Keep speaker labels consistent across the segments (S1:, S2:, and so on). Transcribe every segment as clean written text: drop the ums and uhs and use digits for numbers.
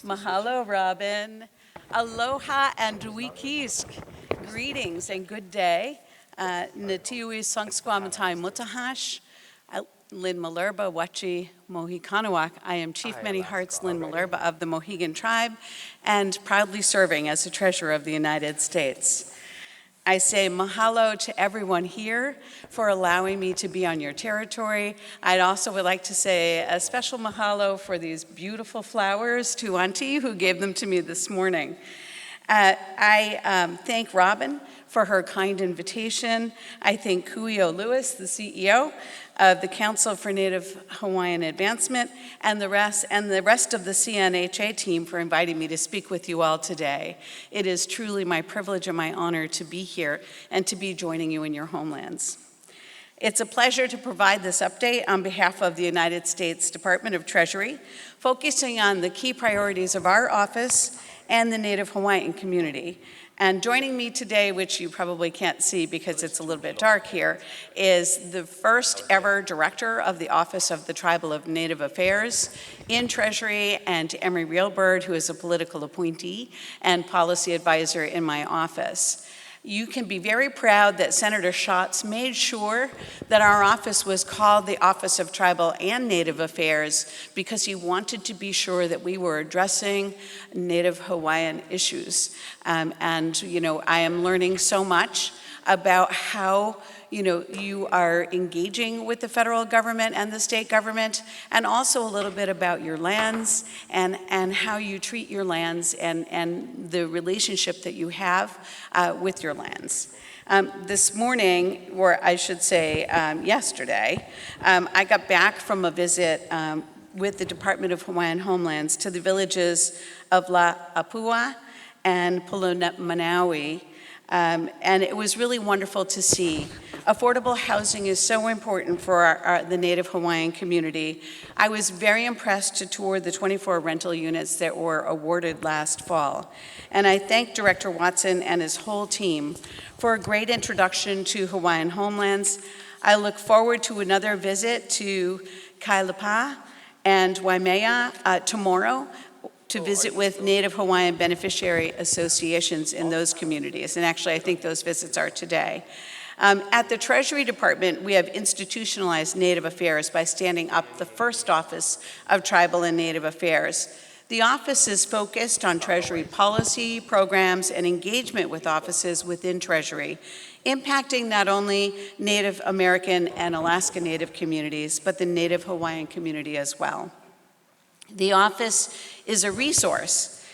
S1: Mahalo, Robin. Aloha and wikisk. Greetings and good day. Natiui Sungsquamatai Mutahash. Lynn Malerba, Wachi Mohikanawak. I am Chief Many Hearts Lynn Malerba of the Mohegan Tribe and proudly serving as the Treasurer of the United States. I say mahalo to everyone here for allowing me to be on your territory. I'd also would like to say a special mahalo for these beautiful flowers to Auntie who gave them to me this morning. I thank Robin for her kind invitation. I thank Kuio Lewis, the CEO of the Council for Native Hawaiian Advancement, and the rest of the CNHA team for inviting me to speak with you all today. It is truly my privilege and my honor to be here and to be joining you in your homelands. It's a pleasure to provide this update on behalf of the United States Department of Treasury, focusing on the key priorities of our office and the Native Hawaiian community. And joining me today, which you probably can't see because it's a little bit dark here, is the first ever director of the Office of the Tribal of Native Affairs in Treasury, and Emery Reelbird, who is a political appointee and policy advisor in my office. You can be very proud that Senator Schatz made sure that our office was called the Office of Tribal and Native Affairs because he wanted to be sure that we were addressing Native Hawaiian issues. And I am learning so much about how you are engaging with the federal government and the state government, and also a little bit about your lands and how you treat your lands and the relationship that you have with your lands. This morning, or I should say yesterday, I got back from a visit with the Department of Hawaiian Homelands to the villages of La'apua and Pulunamanawi. And it was really wonderful to see. Affordable housing is so important for the Native Hawaiian community. I was very impressed to tour the 24 rental units that were awarded last fall. And I thank Director Watson and his whole team for a great introduction to Hawaiian homelands. I look forward to another visit to Kailapa and Waimea tomorrow, to visit with Native Hawaiian beneficiary associations in those communities. And actually, I think those visits are today. At the Treasury Department, we have institutionalized Native Affairs by standing up the first Office of Tribal and Native Affairs. The office is focused on Treasury policy, programs, and engagement with offices within Treasury, impacting not only Native American and Alaska Native communities, but the Native Hawaiian community as well. The office is a resource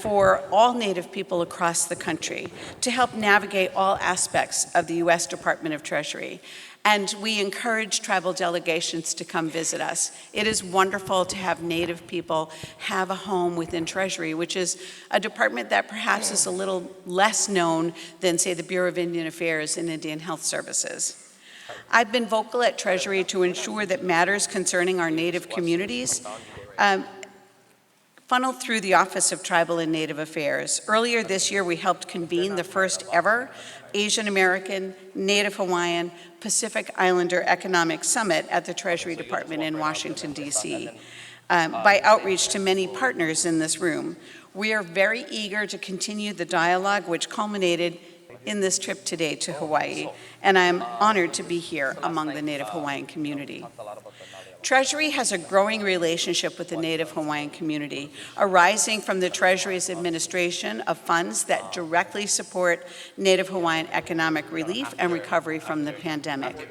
S1: for all Native people across the country to help navigate all aspects of the U.S. Department of Treasury. And we encourage tribal delegations to come visit us. It is wonderful to have Native people have a home within Treasury, which is a department that perhaps is a little less known than, say, the Bureau of Indian Affairs and Indian Health Services. I've been vocal at Treasury to ensure that matters concerning our Native communities funneled through the Office of Tribal and Native Affairs. Earlier this year, we helped convene the first ever Asian American, Native Hawaiian, Pacific Islander Economic Summit at the Treasury Department in Washington, D.C. By outreach to many partners in this room. We are very eager to continue the dialogue which culminated in this trip today to Hawaii, and I am honored to be here among the Native Hawaiian community. Treasury has a growing relationship with the Native Hawaiian community, arising from the Treasury's administration of funds that directly support Native Hawaiian economic relief and recovery from the pandemic.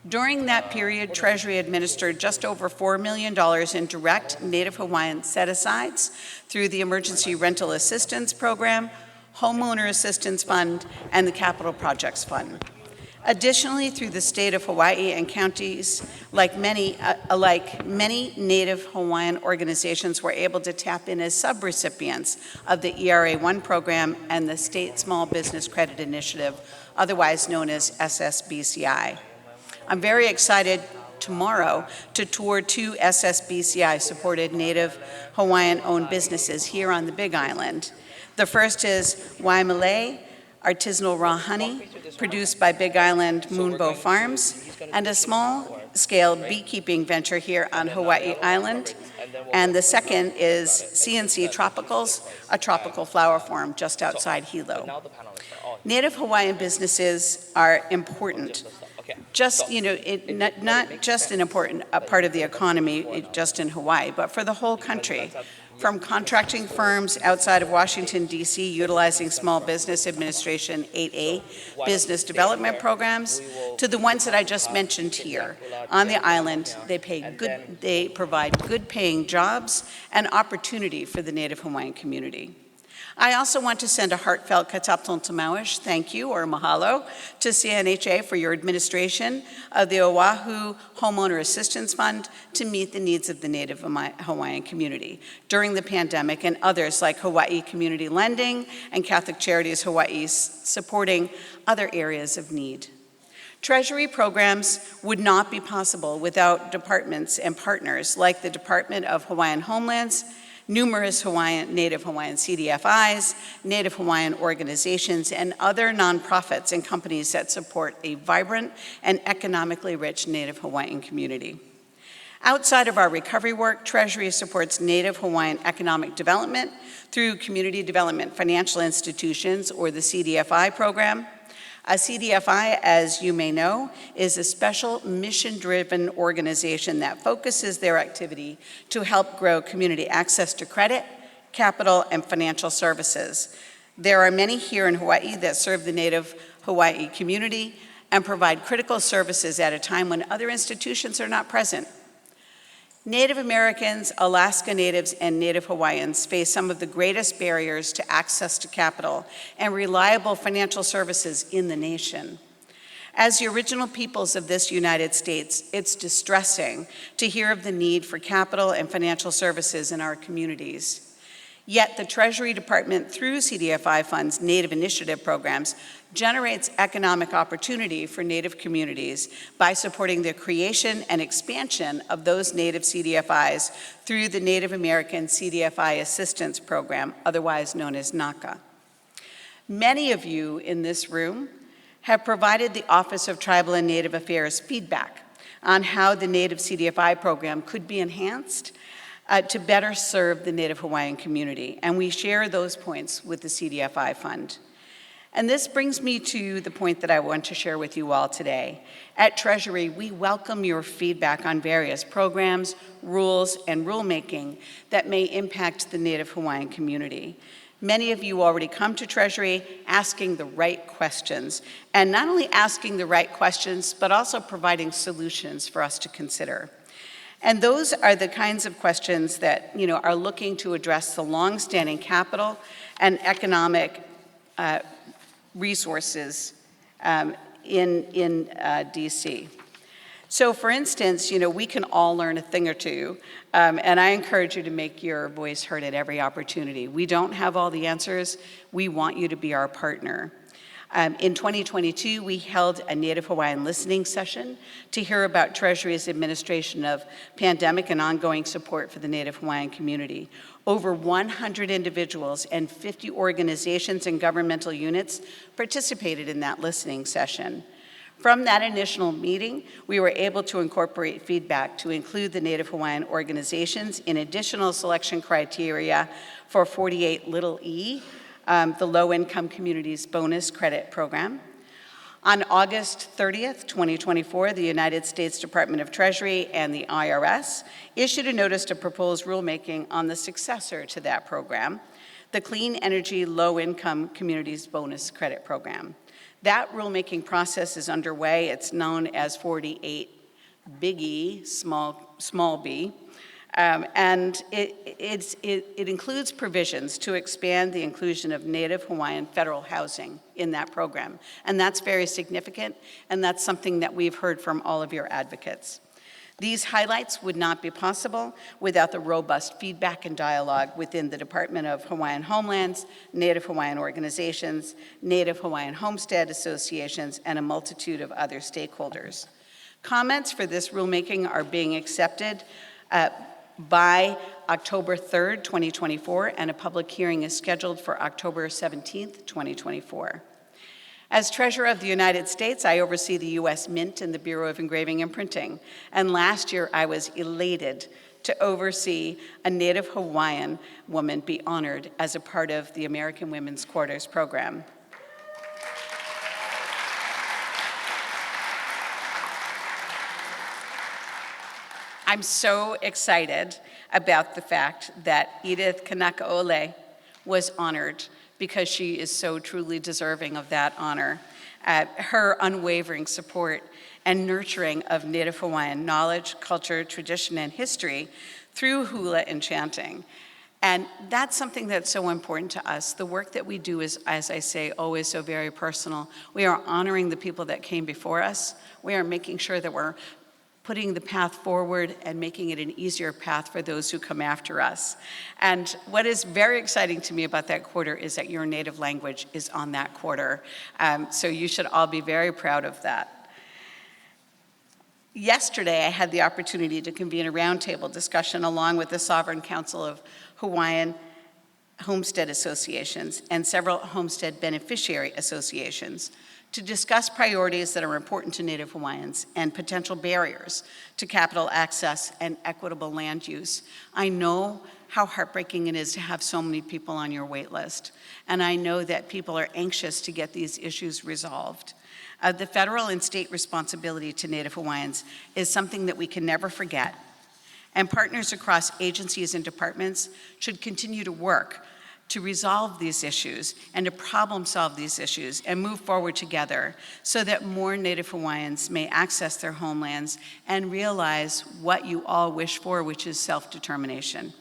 S1: During that period, Treasury administered just over $4 million in direct Native Hawaiian set-asides through the Emergency Rental Assistance Program, Homeowner Assistance Fund, and the Capital Projects Fund. Additionally, through the state of Hawaii and counties, like many Native Hawaiian organizations were able to tap in as subrecipients of the ERA-1 program and the State Small Business Credit Initiative, otherwise known as SSBCI. I'm very excited tomorrow to tour 2 SSBCI-supported Native Hawaiian-owned businesses here on the Big Island. The first is Waimea artisanal raw honey produced by Big Island Moonbow Farms, and a small-scale beekeeping venture here on Hawaii Island. And the second is CNC Tropicals, a tropical flower farm just outside Hilo. Native Hawaiian businesses are important. Just, not just an important part of the economy just in Hawaii, but for the whole country. From contracting firms outside of Washington, D.C., utilizing Small Business Administration 8A business development programs, to the ones that I just mentioned here. On the island, they provide good paying jobs and opportunity for the Native Hawaiian community. I also want to send a heartfelt katapton tamauish thank you, or mahalo, to CNHA for your administration of the Oahu Homeowner Assistance Fund to meet the needs of the Native Hawaiian community during the pandemic, and others like Hawaii Community Lending and Catholic Charities Hawaii supporting other areas of need. Treasury programs would not be possible without departments and partners like the Department of Hawaiian Homelands, numerous Native Hawaiian CDFIs, Native Hawaiian organizations, and other nonprofits and companies that support a vibrant and economically rich Native Hawaiian community. Outside of our recovery work, Treasury supports Native Hawaiian economic development through Community Development Financial Institutions, or the CDFI program. A CDFI, as you may know, is a special mission-driven organization that focuses their activity to help grow community access to credit, capital, and financial services. There are many here in Hawaii that serve the Native Hawaii community and provide critical services at a time when other institutions are not present. Native Americans, Alaska Natives, and Native Hawaiians face some of the greatest barriers to access to capital and reliable financial services in the nation. As the original peoples of this United States, it's distressing to hear of the need for capital and financial services in our communities. Yet the Treasury Department, through CDFI funds, Native Initiative programs, generates economic opportunity for Native communities by supporting the creation and expansion of those Native CDFIs through the Native American CDFI Assistance Program, otherwise known as NACA. Many of you in this room have provided the Office of Tribal and Native Affairs feedback on how the Native CDFI program could be enhanced to better serve the Native Hawaiian community, and we share those points with the CDFI Fund. And this brings me to the point that I want to share with you all today. At Treasury, we welcome your feedback on various programs, rules, and rulemaking that may impact the Native Hawaiian community. Many of you already come to Treasury asking the right questions, and not only asking the right questions, but also providing solutions for us to consider. And those are the kinds of questions that are looking to address the long-standing capital and economic resources in DC. So for instance, we can all learn a thing or two, and I encourage you to make your voice heard at every opportunity. We don't have all the answers. We want you to be our partner. In 2022, we held a Native Hawaiian listening session to hear about Treasury's administration of pandemic and ongoing support for the Native Hawaiian community. Over 100 individuals and 50 organizations and governmental units participated in that listening session. From that initial meeting, we were able to incorporate feedback to include the Native Hawaiian organizations in additional selection criteria for 48e, the Low-Income Communities Bonus Credit Program. On August 30th, 2024, the United States Department of Treasury and the IRS issued a notice to propose rulemaking on the successor to that program, the Clean Energy Low-Income Communities Bonus Credit Program. That rulemaking process is underway. It's known as 48 Big E, small b. And it includes provisions to expand the inclusion of Native Hawaiian federal housing in that program. And that's very significant, and that's something that we've heard from all of your advocates. These highlights would not be possible without the robust feedback and dialogue within the Department of Hawaiian Homelands, Native Hawaiian organizations, Native Hawaiian homestead associations, and a multitude of other stakeholders. Comments for this rulemaking are being accepted by October 3rd, 2024, and a public hearing is scheduled for October 17th, 2024. As Treasurer of the United States, I oversee the U.S. Mint and the Bureau of Engraving and Printing. And last year, I was elated to oversee a Native Hawaiian woman be honored as a part of the American Women's Quarters program. I'm so excited about the fact that Edith Kanakaole was honored because she is so truly deserving of that honor. Her unwavering support and nurturing of Native Hawaiian knowledge, culture, tradition, and history through hula and chanting. And that's something that's so important to us. The work that we do is, as I say, always so very personal. We are honoring the people that came before us. We are making sure that we're putting the path forward and making it an easier path for those who come after us. And what is very exciting to me about that quarter is that your native language is on that quarter. So you should all be very proud of that. Yesterday, I had the opportunity to convene a roundtable discussion along with the Sovereign Council of Hawaiian Homestead Associations and several homestead beneficiary associations to discuss priorities that are important to Native Hawaiians and potential barriers to capital access and equitable land use. I know how heartbreaking it is to have so many people on your wait list, and I know that people are anxious to get these issues resolved. The federal and state responsibility to Native Hawaiians is something that we can never forget, and partners across agencies and departments should continue to work to resolve these issues and to problem solve these issues and move forward together so that more Native Hawaiians may access their homelands and realize what you all wish for, which is self-determination.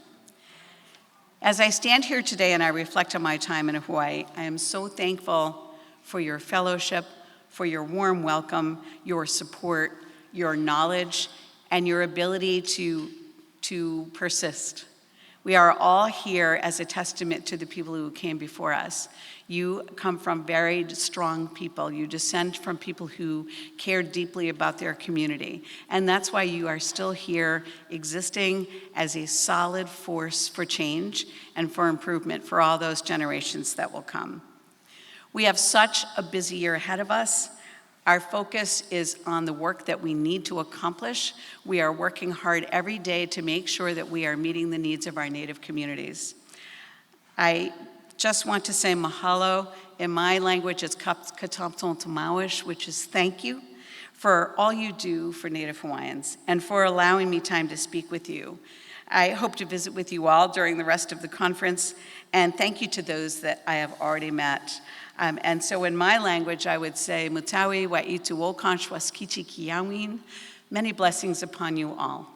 S1: As I stand here today and I reflect on my time in Hawaii, I am so thankful for your fellowship, for your warm welcome, your support, your knowledge, and your ability to persist. We are all here as a testament to the people who came before us. You come from very strong people. You descend from people who cared deeply about their community. And that's why you are still here existing as a solid force for change and for improvement for all those generations that will come. We have such a busy year ahead of us. Our focus is on the work that we need to accomplish. We are working hard every day to make sure that we are meeting the needs of our Native communities. I just want to say mahalo. In my language, it's katamton tamawish, which is thank you for all you do for Native Hawaiians and for allowing me time to speak with you. I hope to visit with you all during the rest of the conference, and thank you to those that I have already met. And so in my language, I would say, Mutawi wa itu wokansh was kichi kiawin. Many blessings upon you all.